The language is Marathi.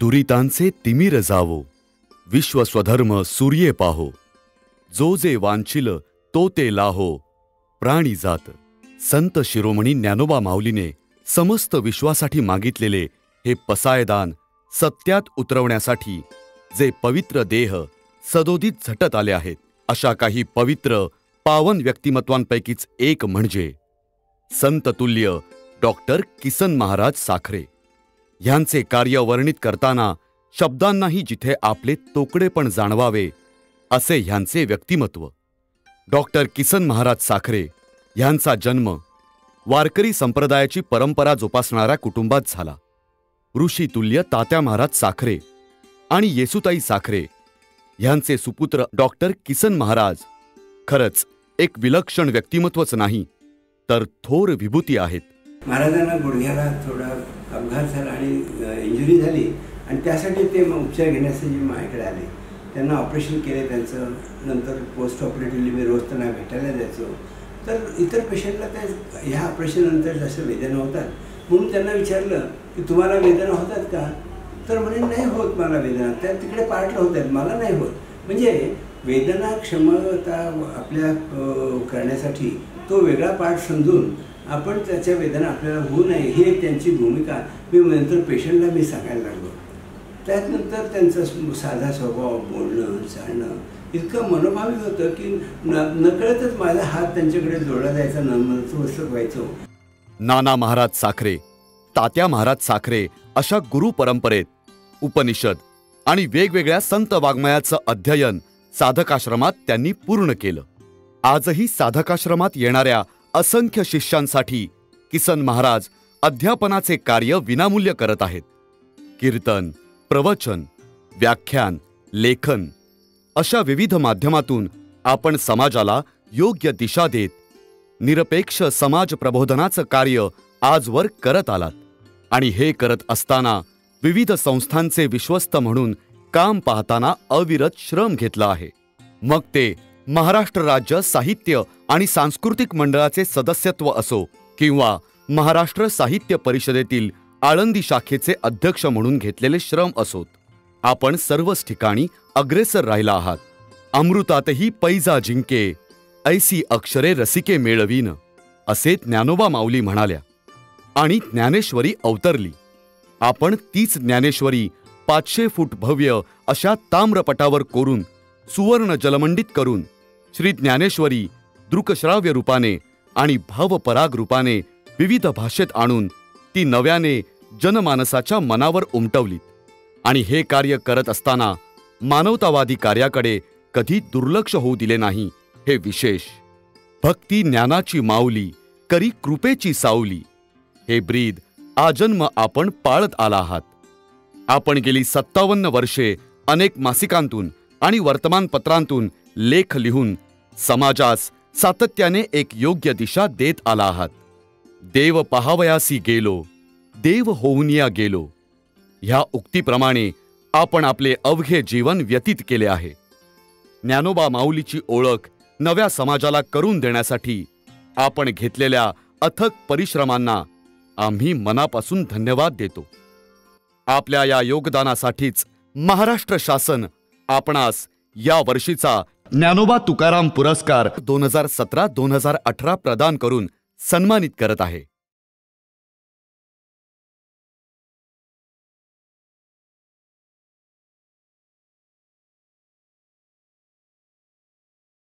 दुरितांचे तिमिर जावो, विश्व स्वधर्म सूर्ये पाहो, जो जे वांछिल तो ते लाहो, प्राणी जात। संत शिरोमणी ज्ञानोबा माऊलीने समस्त विश्वासाठी मागितलेले हे पसायदान सत्यात उतरवण्यासाठी जे पवित्र देह सदोदित झटत आले आहेत, अशा काही पवित्र पावन व्यक्तिमत्वांपैकीच एक म्हणजे संततुल्य डॉक्टर किसन महाराज साखरे। ह्यांचे कार्य वर्णित करताना शब्दांनाही जिथे आपले तोकडेपण जाणवावे असे ह्यांचे व्यक्तिमत्व। डॉक्टर किसन महाराज साखरे ह्यांचा जन्म वारकरी संप्रदायाची परंपरा जोपासणाऱ्या कुटुंबात झाला। ऋषितुल्य तात्या महाराज साखरे आणि येसुताई साखरे ह्यांचे सुपुत्र डॉक्टर किसन महाराज खरंच एक विलक्षण व्यक्तिमत्वच नाही तर थोर विभूती आहेत। महाराजांना गुडघ्याला थोडा अपघात झाला आणि इंजुरी झाली आणि त्यासाठी ते उपचार घेण्यासाठी माझ्याकडे आले। त्यांना ऑपरेशन केले त्यांचं, नंतर पोस्ट ऑपरेटिव्हली मी रोज त्यांना भेटायला जायचो। तर इतर पेशंटला त्या ह्या ऑपरेशननंतर जसं वेदना होतात म्हणून त्यांना विचारलं की तुम्हाला वेदना होतात का, तर म्हणे नाही होत मला वेदना, त्या तिकडे पार्टला होत आहेत, मला नाही होत। म्हणजे वेदना क्षमता आपल्या करण्यासाठी तो वेगळा पार्ट समजून आपण त्याच्या वेदना आपल्याला होऊ नये ही एक त्यांची भूमिका मी नंतर पेशंटला मी सांगायला लागलो। त्यानंतर त्यांचा साधा स्वभाव, बोलणं चालणं इतकं मनोभावी होतं की नकळतच माझा हात त्यांच्याकडे जोडला जायचा, नतमस्तक व्हायचो। नाना महाराज साखरे, तात्या महाराज साखरे अशा गुरु परंपरेत उपनिषद आणि वेगवेगळ्या संत वाङ्मयाचं अध्ययन साधकाश्रमात त्यांनी पूर्ण केलं। आजही साधकाश्रमात येणाऱ्या असंख्य शिष्यांसाठी किसन महाराज अध्यापनाचे कार्य विनामूल्य करत आहेत। कीर्तन, प्रवचन, व्याख्यान, लेखन अशा विविध माध्यमातून आपण समाजाला योग्य दिशा देत निरपेक्ष समाज प्रबोधनाचं कार्य आजवर करत आलात आणि हे करत असताना विविध संस्थांचे विश्वस्त म्हणून काम पाहताना अविरत श्रम घेतला आहे। मग ते महाराष्ट्र राज्य साहित्य आणि सांस्कृतिक मंडळाचे सदस्यत्व असो किंवा महाराष्ट्र साहित्य परिषदेतील आळंदी शाखेचे अध्यक्ष म्हणून घेतलेले श्रम असोत, आपण सर्वच ठिकाणी अग्रेसर राहिला आहात। अमृतातही पैजा जिंके, ऐसी अक्षरे रसिके मेळवीन असे ज्ञानोबा माऊली म्हणाल्या आणि ज्ञानेश्वरी अवतरली। आपण तीच ज्ञानेश्वरी 500 फूट भव्य अशा ताम्रपटावर कोरून सुवर्ण जलमंडित करून श्री ज्ञानेश्वरी दृकश्राव्य रूपाने आणि भावपराग रूपाने विविध भाषेत आणून ती नव्याने जनमानसाच्या मनावर उमटवलीत। आणि हे कार्य करत असताना मानवतावादी कार्याकडे कधी दुर्लक्ष होऊ दिले नाही हे विशेष। भक्ती ज्ञानाची माऊली करी कृपेची सावली हे ब्रीद आजन्म आपण पाळत आला आहात। आपण गेली 57 वर्षे अनेक मासिकांतून आणि वर्तमानपत्रांतून लेख लिहून समाजास सातत्याने एक योग्य दिशा देत आला आहात। देव पहावयासी गेलो, देव होऊनिया गेलो ह्या उक्तीप्रमाणे आपण आपले अवघे जीवन व्यतीत केले आहे। ज्ञानोबा माऊलीची ओळख नव्या समाजाला करून देण्यासाठी आपण घेतलेल्या अथक परिश्रमांना आम्ही मनापासून धन्यवाद देतो। आपल्या या योगदानासाठीच महाराष्ट्र शासन आपणास या वर्षीचा ज्ञानोबा तुकाराम पुरस्कार 2017-2018 प्रदान करून सन्मानित करत आहे।